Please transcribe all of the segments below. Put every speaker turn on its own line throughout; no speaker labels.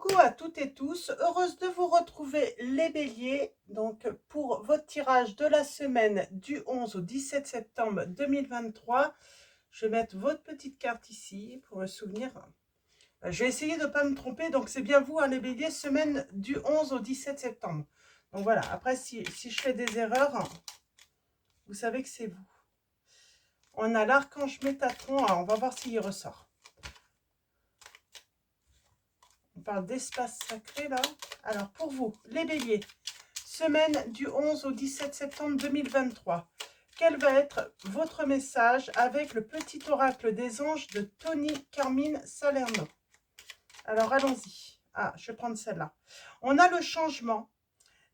Coucou à toutes et tous, heureuse de vous retrouver les béliers, donc pour votre tirage de la semaine du 11 au 17 septembre 2023. Je vais mettre votre petite carte ici pour me souvenir. Je vais essayer de ne pas me tromper, donc c'est bien vous, hein, les béliers, semaine du 11 au 17 septembre. Donc voilà, après si je fais des erreurs, vous savez que c'est vous. On a l'archange Métatron, alors on va voir s'il ressort. On parle d'espace sacré là. Alors pour vous, les béliers, semaine du 11 au 17 septembre 2023. Quel va être votre message avec le petit oracle des anges de Tony Carmine Salerno? Alors allons-y. Ah, je vais prendre celle-là. On a le changement.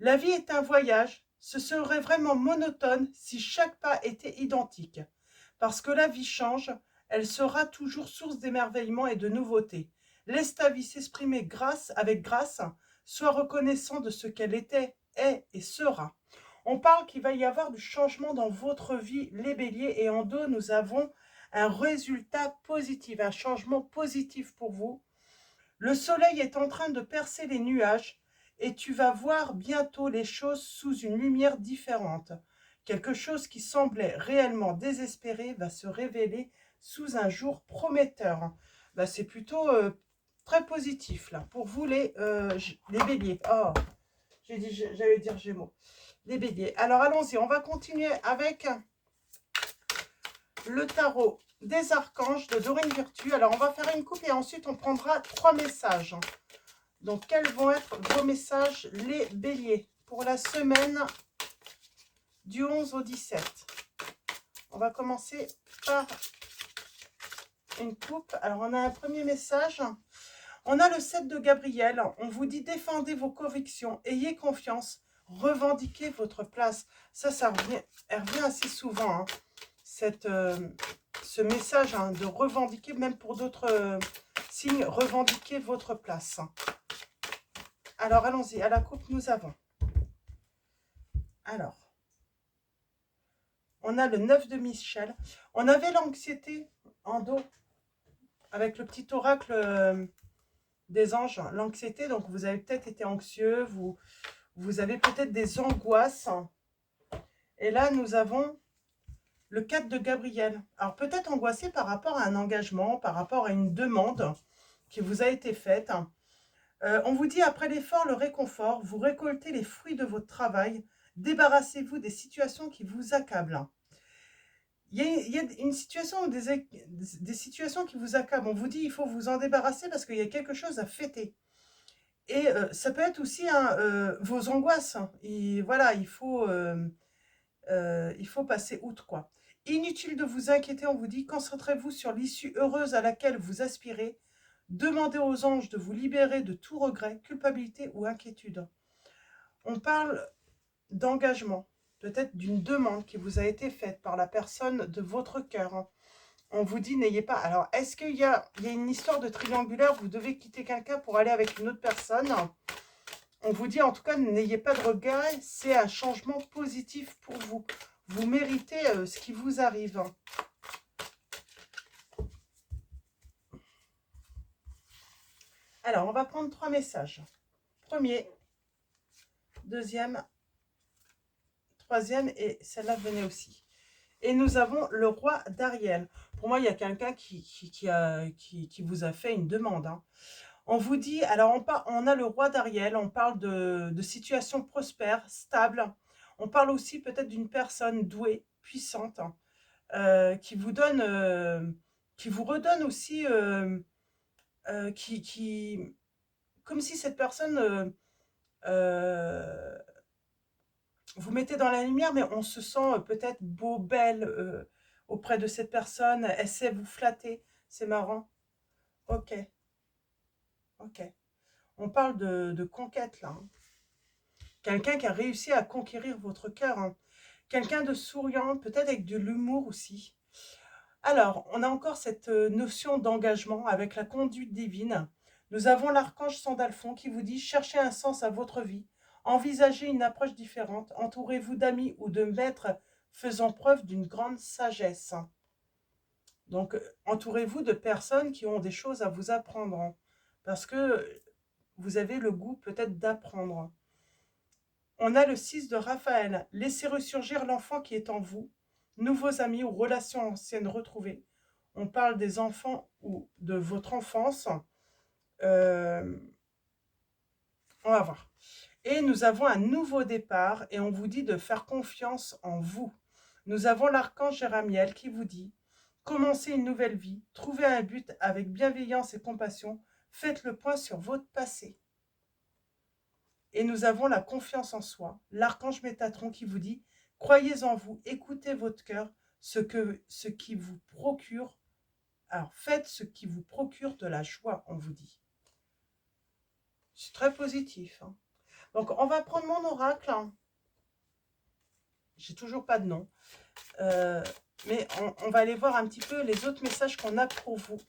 La vie est un voyage. Ce serait vraiment monotone si chaque pas était identique. Parce que la vie change, elle sera toujours source d'émerveillement et de nouveautés. Laisse ta vie s'exprimer avec grâce. Sois reconnaissant de ce qu'elle était, est et sera. On parle qu'il va y avoir du changement dans votre vie, les béliers, et en dos, nous avons un résultat positif, un changement positif pour vous. Le soleil est en train de percer les nuages et tu vas voir bientôt les choses sous une lumière différente. Quelque chose qui semblait réellement désespéré va se révéler sous un jour prometteur. Bah, c'est plutôt très positif là pour vous les béliers. Oh, j'allais dire Gémeaux. Les béliers. Alors allons-y, on va continuer avec le tarot des archanges de Dorine Virtue. Alors on va faire une coupe et ensuite on prendra 3 messages. Donc quels vont être vos messages, les béliers, pour la semaine du 11 au 17? On va commencer par une coupe. Alors on a un premier message. On a le 7 de Gabriel. On vous dit défendez vos convictions, ayez confiance, revendiquez votre place. Ça revient assez souvent. Hein. Ce message de revendiquer, même pour d'autres signes, revendiquez votre place. Alors allons-y, à la coupe nous avons. Alors, on a le 9 de Michel. On avait l'anxiété en dos avec le petit oracle des anges, l'anxiété. Donc vous avez peut-être été anxieux, vous avez peut-être des angoisses. Et là nous avons le 4 de Gabriel. Alors peut-être angoissé par rapport à un engagement, par rapport à une demande qui vous a été faite. On vous dit après l'effort, le réconfort, vous récoltez les fruits de votre travail, débarrassez-vous des situations qui vous accablent. Il y a une situation ou des situations qui vous accablent. On vous dit il faut vous en débarrasser parce qu'il y a quelque chose à fêter. Et ça peut être aussi vos angoisses. Et voilà, il faut passer outre, quoi. Inutile de vous inquiéter, on vous dit concentrez-vous sur l'issue heureuse à laquelle vous aspirez. Demandez aux anges de vous libérer de tout regret, culpabilité ou inquiétude. On parle d'engagement, peut-être d'une demande qui vous a été faite par la personne de votre cœur. On vous dit n'ayez pas... Alors, est-ce qu'il y a une histoire de triangulaire, vous devez quitter quelqu'un pour aller avec une autre personne? On vous dit en tout cas n'ayez pas de regret, c'est un changement positif pour vous. Vous méritez ce qui vous arrive. Alors, on va prendre 3 messages. Premier, deuxième, troisième et celle-là venait aussi. Et nous avons le roi d'Ariel. Pour moi, il y a quelqu'un qui vous a fait une demande. Hein. On vous dit, alors on a le roi d'Ariel, on parle de situation prospère, stable. On parle aussi peut-être d'une personne douée, puissante, qui vous redonne aussi, comme si cette personne euh, vous mettez dans la lumière, mais on se sent peut-être beau, belle auprès de cette personne. Elle sait vous flatter. C'est marrant. Ok, ok. On parle de conquête là. Hein. Quelqu'un qui a réussi à conquérir votre cœur. Hein. Quelqu'un de souriant, peut-être avec de l'humour aussi. Alors, on a encore cette notion d'engagement avec la conduite divine. Nous avons l'archange Sandalphon qui vous dit « Cherchez un sens à votre vie, envisagez une approche différente, entourez-vous d'amis ou de maîtres faisant preuve d'une grande sagesse. » Donc, entourez-vous de personnes qui ont des choses à vous apprendre. Parce que vous avez le goût peut-être d'apprendre. On a le 6 de Raphaël. Laissez ressurgir l'enfant qui est en vous. Nouveaux amis ou relations anciennes retrouvées. On parle des enfants ou de votre enfance. On va voir. Et nous avons un nouveau départ et on vous dit de faire confiance en vous. Nous avons l'archange Jéramiel qui vous dit « Commencez une nouvelle vie, trouvez un but avec bienveillance et compassion, faites le point sur votre passé. » Et nous avons la confiance en soi, l'archange Métatron qui vous dit « Croyez en vous, écoutez votre cœur, ce qui vous procure, alors faites ce qui vous procure de la joie, on vous dit. » C'est très positif. Hein. Donc, on va prendre mon oracle. Hein. J'ai toujours pas de nom. Mais on va aller voir un petit peu les autres messages qu'on a pour vous.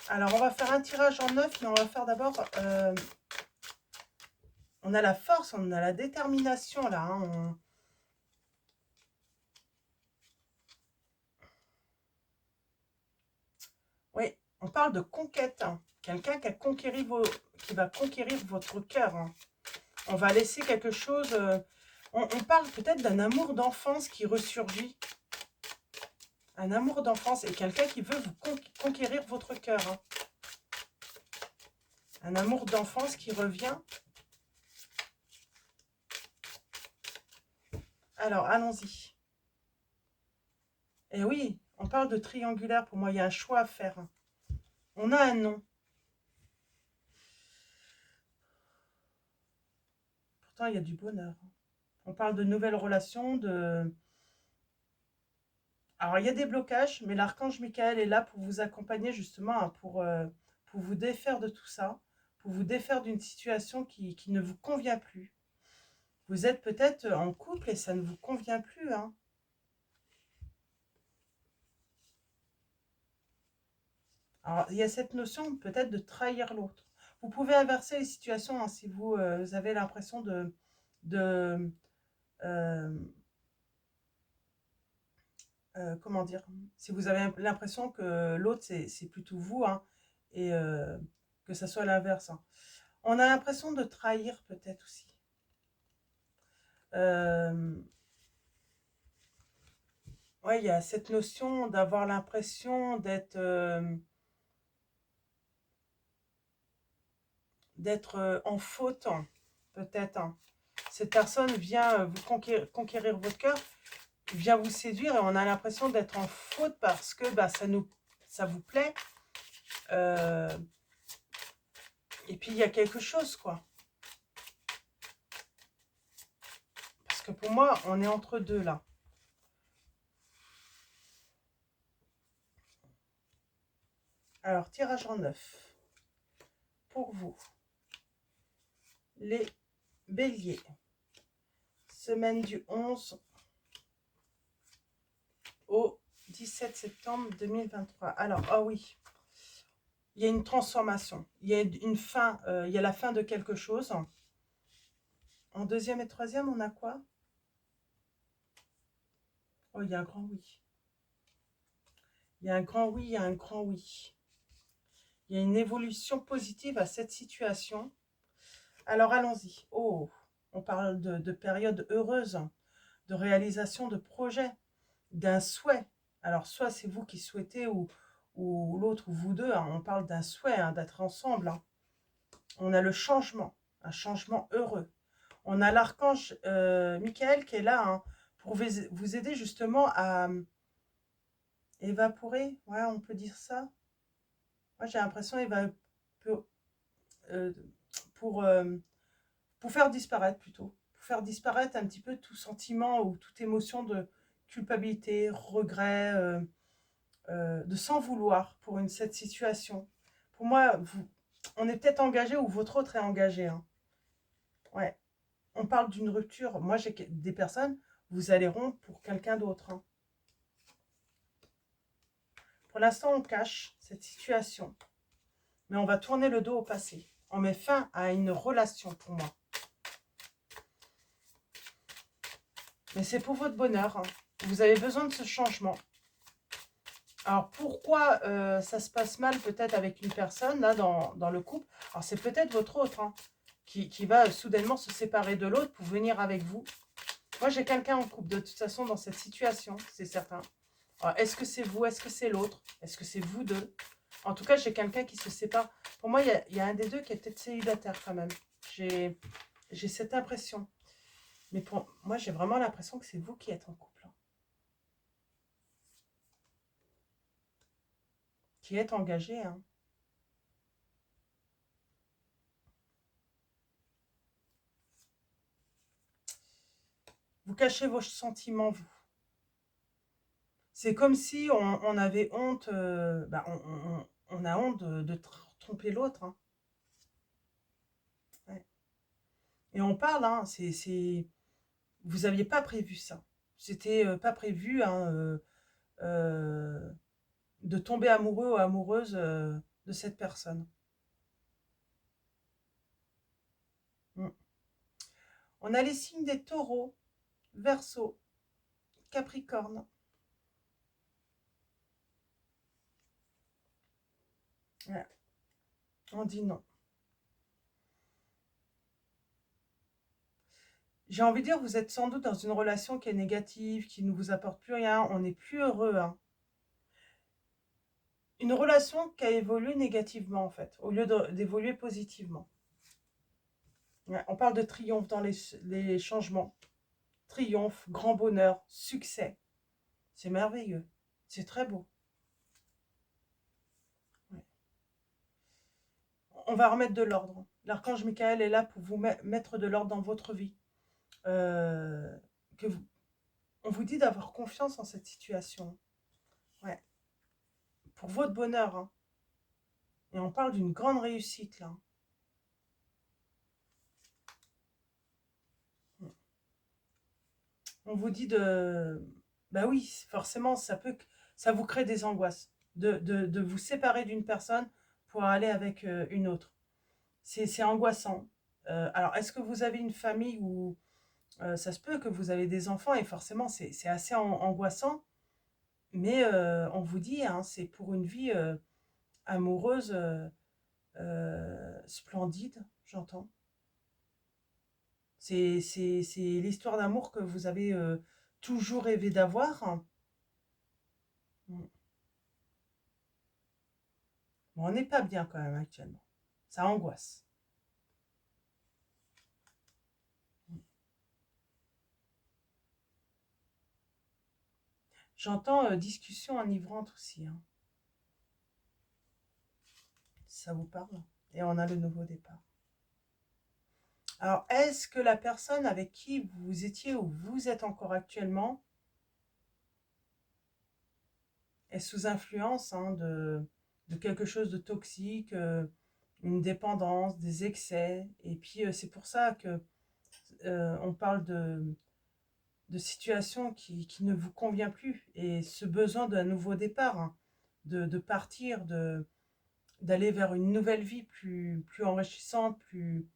Alors, on va faire un tirage en 9, mais on va faire d'abord... on a la force, on a la détermination, là. Hein, Oui, on parle de conquête. Hein. Quelqu'un qui va conquérir votre cœur. Hein. On va laisser quelque chose... on parle peut-être d'un amour d'enfance qui ressurgit. Un amour d'enfance et quelqu'un qui veut vous conquérir votre cœur. Hein. Un amour d'enfance qui revient. Alors, allons-y. Et oui, on parle de triangulaire. Pour moi, il y a un choix à faire. Hein. On a un nom. Pourtant, il y a du bonheur. On parle de nouvelles relations, de... Alors, il y a des blocages, mais l'archange Michael est là pour vous accompagner justement, hein, pour vous défaire de tout ça, pour vous défaire d'une situation qui ne vous convient plus. Vous êtes peut-être en couple et ça ne vous convient plus. Hein. Alors, il y a cette notion peut-être de trahir l'autre. Vous pouvez inverser les situations hein, si vous avez l'impression comment dire, si vous avez l'impression que l'autre c'est plutôt vous hein, et que ça soit l'inverse. Hein. On a l'impression de trahir peut-être aussi. Ouais, il y a cette notion d'avoir l'impression d'être en faute, hein, peut-être. Hein. Cette personne vient vous conquérir votre cœur, vient vous séduire et on a l'impression d'être en faute parce que bah, ça vous plaît. Et puis il y a quelque chose, quoi. Parce que pour moi, on est entre deux là. Alors, tirage en 9. Pour vous, les béliers. Semaine du 11 au 17 septembre 2023. Alors, ah oui, il y a une transformation. Il y a une fin, il y a la fin de quelque chose. En deuxième et troisième, on a quoi? Oh, il y a un grand oui. Il y a un grand oui, il y a un grand oui. Il y a une évolution positive à cette situation. Alors, allons-y. Oh, on parle de période heureuse, de réalisation de projets, d'un souhait. Alors, soit c'est vous qui souhaitez ou l'autre ou vous deux. Hein, on parle d'un souhait, hein, d'être ensemble. Hein. On a le changement, un changement heureux. On a l'archange Michael qui est là hein, pour vous aider justement à évaporer. Ouais, on peut dire ça. Moi, j'ai l'impression euh, pour faire disparaître plutôt. Pour faire disparaître un petit peu tout sentiment ou toute émotion de culpabilité, regret, de s'en vouloir pour cette situation. Pour moi, on est peut-être engagé ou votre autre est engagé. Hein. Ouais. On parle d'une rupture. Moi, j'ai des personnes, vous allez rompre pour quelqu'un d'autre. Hein. Pour l'instant, on cache cette situation. Mais on va tourner le dos au passé. On met fin à une relation pour moi. Mais c'est pour votre bonheur. Hein. Vous avez besoin de ce changement. Alors, pourquoi ça se passe mal peut-être avec une personne, là, dans le couple? Alors, c'est peut-être votre autre, hein, qui va soudainement se séparer de l'autre pour venir avec vous. Moi, j'ai quelqu'un en couple, de toute façon, dans cette situation, c'est certain. Alors, est-ce que c'est vous? Est-ce que c'est l'autre? Est-ce que c'est vous deux? En tout cas, j'ai quelqu'un qui se sépare. Pour moi, il y a un des deux qui est peut-être célibataire quand même. J'ai cette impression. Mais pour moi, j'ai vraiment l'impression que c'est vous qui êtes en couple, hein, qui êtes engagé, hein. Vous cachez vos sentiments, vous. C'est comme si on avait honte, on a honte de tromper l'autre, hein. Ouais. Et on parle, hein, vous n'aviez pas prévu ça. C'était pas prévu, hein, euh, de tomber amoureux ou amoureuse de cette personne. Mm. On a les signes des taureaux, Verseau, Capricorne. Ouais. On dit non. J'ai envie de dire, vous êtes sans doute dans une relation qui est négative, qui ne vous apporte plus rien, on n'est plus heureux, hein. Une relation qui a évolué négativement, en fait, au lieu d'évoluer positivement. Ouais, on parle de triomphe dans les changements. Triomphe, grand bonheur, succès. C'est merveilleux. C'est très beau. Ouais. On va remettre de l'ordre. L'archange Michael est là pour vous mettre de l'ordre dans votre vie. Euh, que vous, on vous dit d'avoir confiance en cette situation. Ouais. Pour votre bonheur, hein. Et on parle d'une grande réussite, là. On vous dit de... Bah oui, forcément, ça vous crée des angoisses. De vous séparer d'une personne pour aller avec une autre. C'est angoissant. Alors, est-ce que vous avez une famille où ça se peut que vous avez des enfants et forcément, c'est assez angoissant. Mais on vous dit, hein, c'est pour une vie amoureuse splendide, j'entends. C'est l'histoire d'amour que vous avez toujours rêvé d'avoir. Mm. Bon, on n'est pas bien quand même actuellement. Ça angoisse. J'entends discussion enivrante aussi, hein, si ça vous parle. Et on a le nouveau départ. Alors, est-ce que la personne avec qui vous étiez ou vous êtes encore actuellement est sous influence, hein, de quelque chose de toxique, une dépendance, des excès? Et puis, c'est pour ça que on parle de situation qui ne vous convient plus et ce besoin d'un nouveau départ, hein, de partir, d'aller vers une nouvelle vie plus enrichissante, plus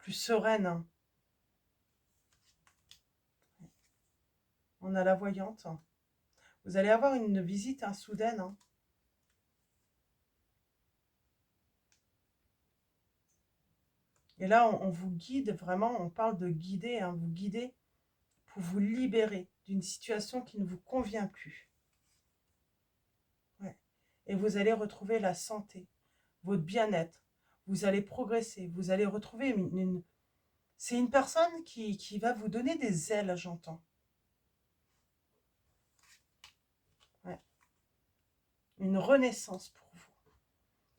sereine, hein. On a la voyante. Vous allez avoir une visite, hein, soudaine, hein. Et là, on vous guide vraiment, on parle de guider, hein, vous guider pour vous libérer d'une situation qui ne vous convient plus. Ouais. Et vous allez retrouver la santé, votre bien-être. Vous allez progresser, vous allez retrouver c'est une personne qui va vous donner des ailes, j'entends. Ouais. Une renaissance pour vous.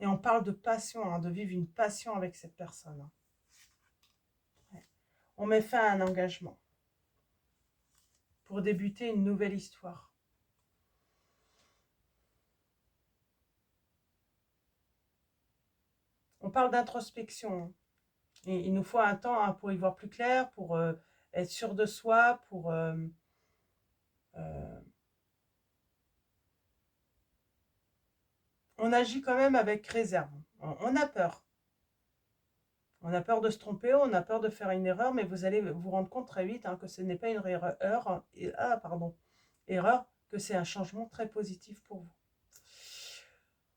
Et on parle de passion, hein, de vivre une passion avec cette personne, hein. Ouais. On met fin à un engagement pour débuter une nouvelle histoire. On parle d'introspection, hein. Et il nous faut un temps, hein, pour y voir plus clair, pour être sûr de soi, pour... euh, on agit quand même avec réserve. On a peur. On a peur de se tromper, on a peur de faire une erreur, mais vous allez vous rendre compte très vite, hein, que ce n'est pas une erreur, erreur, que c'est un changement très positif pour vous.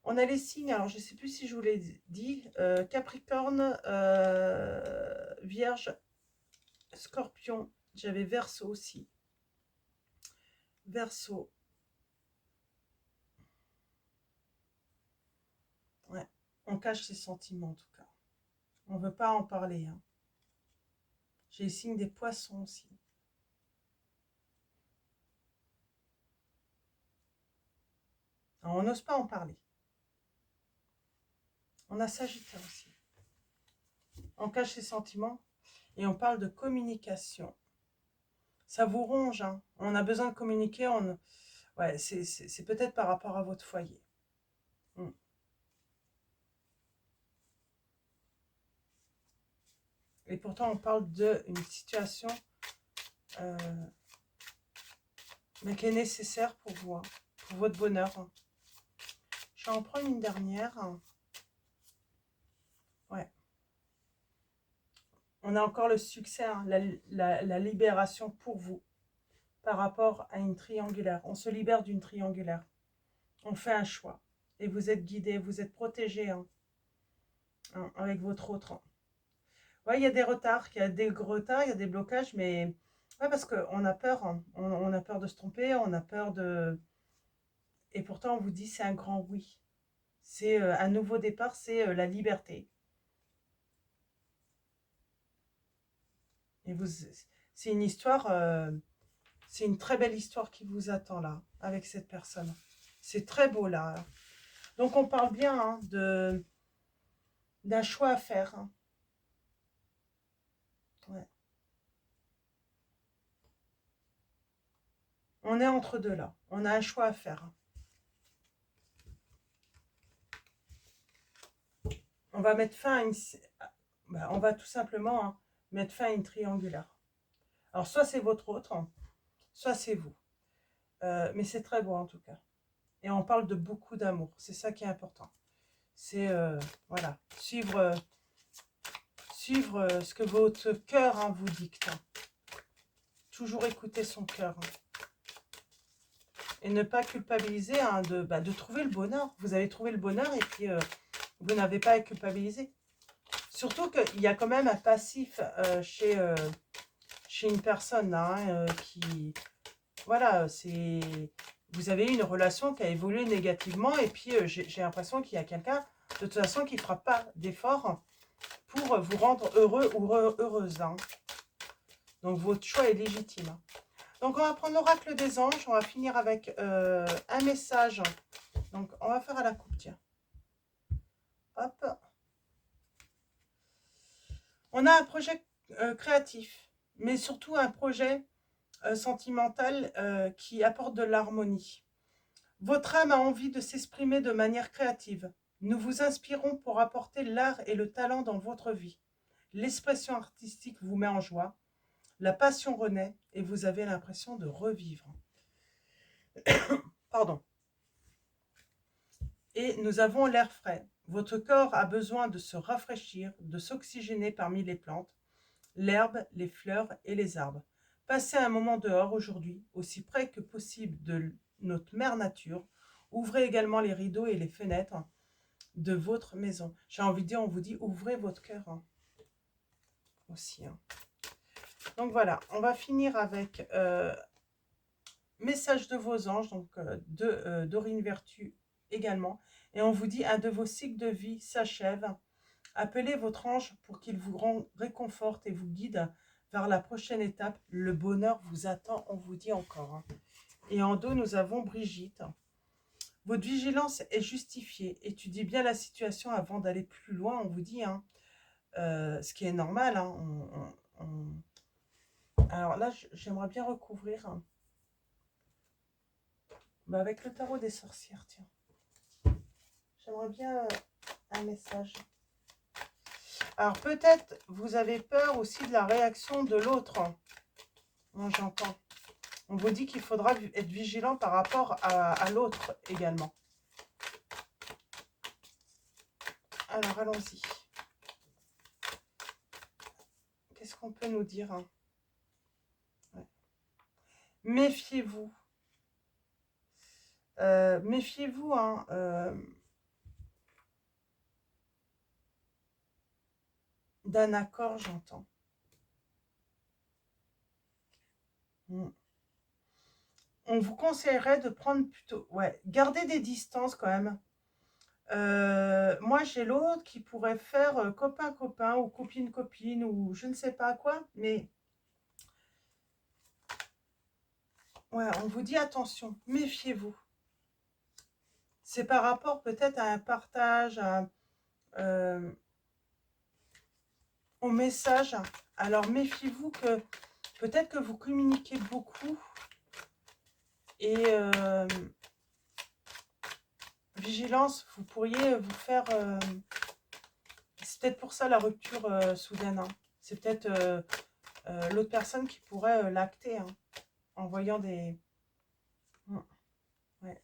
On a les signes, alors je ne sais plus si je vous l'ai dit, Capricorne, Vierge, Scorpion, j'avais Verseau aussi. Verseau. Ouais, on cache ses sentiments en tout cas. On ne veut pas en parler. Hein. J'ai les signes des poissons aussi. Alors, on n'ose pas en parler. On a Sagittaire aussi. On cache ses sentiments et on parle de communication. Ça vous ronge, hein. On a besoin de communiquer. Ouais, c'est peut-être par rapport à votre foyer. Et pourtant, on parle d'une situation mais qui est nécessaire pour vous, hein, pour votre bonheur. Hein. Je vais en prendre une dernière. Ouais. On a encore le succès, hein, la libération pour vous par rapport à une triangulaire. On se libère d'une triangulaire. On fait un choix. Et vous êtes guidé, vous êtes protégé hein, avec votre autre. Ouais, il y a des retards, il y a des retards, il y a des blocages, mais ouais, parce qu'on a peur. Hein. On a peur de se tromper, on a peur de... Et pourtant, on vous dit c'est un grand oui. C'est un nouveau départ, c'est la liberté. Et vous, c'est une histoire, c'est une très belle histoire qui vous attend là, avec cette personne. C'est très beau là. Donc on parle bien hein, d'un choix à faire. Hein. Ouais. On est entre deux là. On a un choix à faire. Hein. On va mettre fin à une... Ben, on va tout simplement hein, mettre fin à une triangulaire. Alors soit c'est votre autre, hein, soit c'est vous. Mais c'est très beau en tout cas. Et on parle de beaucoup d'amour. C'est ça qui est important. C'est, voilà, suivre ce que votre cœur hein, vous dicte. Hein. Toujours écouter son cœur. Hein. Et ne pas culpabiliser hein, de trouver le bonheur. Vous avez trouvé le bonheur et puis vous n'avez pas à culpabiliser. Surtout qu'il y a quand même un passif chez une personne là, hein, qui... Voilà, c'est... Vous avez eu une relation qui a évolué négativement et puis j'ai l'impression qu'il y a quelqu'un, de toute façon, qui ne fera pas d'effort pour vous rendre heureux ou heureuse. Hein. Donc, votre choix est légitime. Hein. Donc, on va prendre l'oracle des anges. On va finir avec un message. Donc, on va faire à la coupe, tiens. Hop. On a un projet créatif, mais surtout un projet sentimental qui apporte de l'harmonie. Votre âme a envie de s'exprimer de manière créative. Nous vous inspirons pour apporter l'art et le talent dans votre vie. L'expression artistique vous met en joie. La passion renaît et vous avez l'impression de revivre. Pardon. Et nous avons l'air frais. Votre corps a besoin de se rafraîchir, de s'oxygéner parmi les plantes, l'herbe, les fleurs et les arbres. Passez un moment dehors aujourd'hui, aussi près que possible de notre mère nature. Ouvrez également les rideaux et les fenêtres de votre maison. J'ai envie de dire, on vous dit, ouvrez votre cœur hein, aussi. Hein. Donc voilà, on va finir avec message de vos anges, donc Dorine Vertu également. Et on vous dit, un de vos cycles de vie s'achève. Appelez votre ange pour qu'il vous réconforte et vous guide vers la prochaine étape. Le bonheur vous attend, on vous dit encore. Hein. Et en dos, nous avons Brigitte. Votre vigilance est justifiée. Étudiez bien la situation avant d'aller plus loin, on vous dit. Hein. Ce qui est normal. Hein. Alors là, j'aimerais bien recouvrir hein. Avec le tarot des sorcières, tiens. J'aimerais bien un message. Alors peut-être vous avez peur aussi de la réaction de l'autre. Moi j'entends. On vous dit qu'il faudra être vigilant par rapport à l'autre également. Alors allons-y. Qu'est-ce qu'on peut nous dire hein? Ouais. Méfiez-vous. Méfiez-vous. Hein, d'un accord, j'entends. On vous conseillerait de prendre plutôt... Ouais, garder des distances quand même. Moi, j'ai l'autre qui pourrait faire copain-copain ou copine-copine ou je ne sais pas quoi. Mais ouais, on vous dit attention, méfiez-vous. C'est par rapport peut-être à un partage, au message. Alors méfiez-vous que peut-être que vous communiquez beaucoup et vigilance, vous pourriez vous faire... c'est peut-être pour ça la rupture soudaine. Hein. C'est peut-être l'autre personne qui pourrait l'acter hein, en voyant des... Ouais.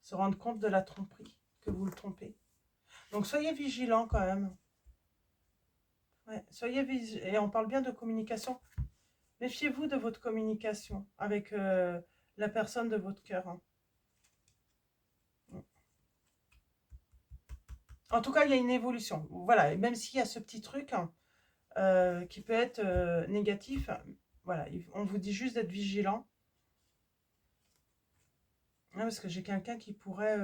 Se rendre compte de la tromperie, que vous le trompez. Donc soyez vigilants quand même. Ouais, soyez vigilants. Et on parle bien de communication. Méfiez-vous de votre communication avec la personne de votre cœur. Hein. En tout cas, il y a une évolution. Voilà, et même s'il y a ce petit truc hein, qui peut être négatif, voilà, on vous dit juste d'être vigilant. Ouais, parce que j'ai quelqu'un qui pourrait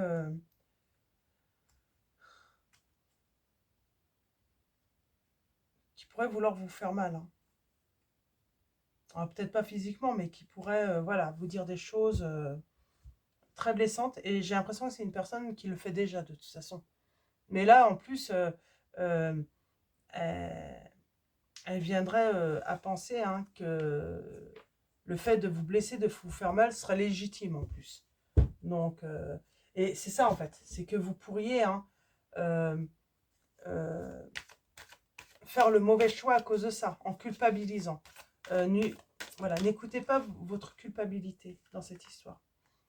vouloir vous faire mal. Hein. Peut-être pas physiquement, mais qui pourrait voilà, vous dire des choses très blessantes. Et j'ai l'impression que c'est une personne qui le fait déjà de toute façon. Mais là, en plus, elle, elle viendrait à penser hein, que le fait de vous blesser, de vous faire mal, serait légitime en plus. Donc, et c'est ça en fait, c'est que vous pourriez hein, euh, euh, faire le mauvais choix à cause de ça, en culpabilisant. Voilà, n'écoutez pas votre culpabilité dans cette histoire.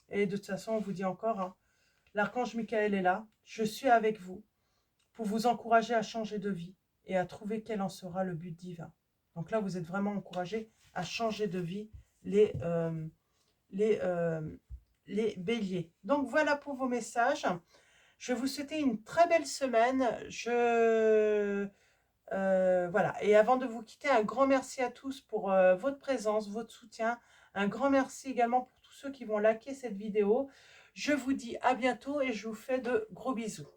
Et de toute façon, on vous dit encore, hein, l'archange Michael est là, je suis avec vous pour vous encourager à changer de vie et à trouver quel en sera le but divin. Donc là, vous êtes vraiment encouragés à changer de vie les, les, euh, les béliers. Donc voilà pour vos messages. Je vais vous souhaiter une très belle semaine. Voilà. Et avant de vous quitter, un grand merci à tous pour votre présence, votre soutien. Un grand merci également pour tous ceux qui vont liker cette vidéo. Je vous dis à bientôt et je vous fais de gros bisous.